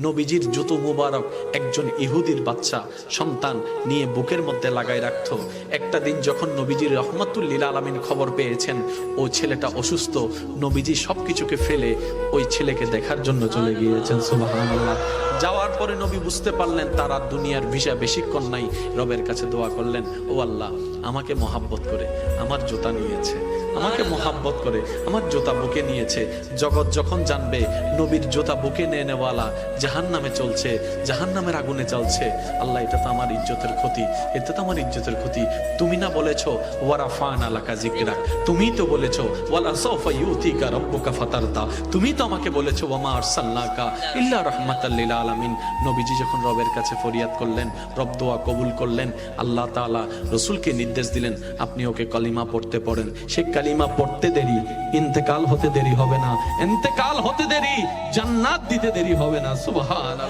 নবীজির জুতো মুবারক একজন ইহুদির বাচ্চা সন্তান নিয়ে বুকের মধ্যে লাগাই রাখতো। একটা দিন যখন নবীজির রহমাতুল লিল আলামিন খবর পেয়েছেন ও ছেলেটা অসুস্থ, নবীজি সবকিছুকে ফেলে ওই ছেলেকে দেখার জন্য চলে গিয়েছেন। সুবহানাল্লাহ। যাওয়ার পরে নবী বুঝতে পারলেন তার আর দুনিয়ার ভিসা বেশিক্ষণ নাই। রবের কাছে দোয়া করলেন, ও আল্লাহ, আমাকে মহাব্বত করে আমার জুতা নিয়েছে, আমাকে মহাব্বত করে আমার জুতা বুকে নিয়েছে। জগৎ যখন জানবে নবীর জুতা বুকে নিয়ে নেওয়ালা জাহান্নামে চলছে, জাহান্নামের আগুনে চলছে, আল্লাহ, এটা তো আমার ইজ্জতের ক্ষতি, এটা তো আমার ইজ্জতের ক্ষতি। তুমি না বলেছো ওয়ারাফানা লাকা যিকরাক, তুমি তো বলেছো ওয়ালা সাওফা ইউতিকা রাব্বুকা ফাতারদা, তুমি তো আমাকে বলেছো ওয়ামা আরসালনাকা ইল্লা রাহমাতাল লিল আলামিন। নবীজি যখন রবের কাছে ফরিয়াদ করলেন, রব দোয়া কবুল করলেন। আল্লাহ তাআলা রাসূলকে নির্দেশ দিলেন, আপনি ওকে কালিমা পড়তে পড়েন। সে কালিমা পড়তে দেরি, ইন্তেকাল হতে দেরি হবে না, ইন্তেকাল হতে দেরি, জান্নাত দিতে দেরি হবে না। সুবহানাল্লাহ।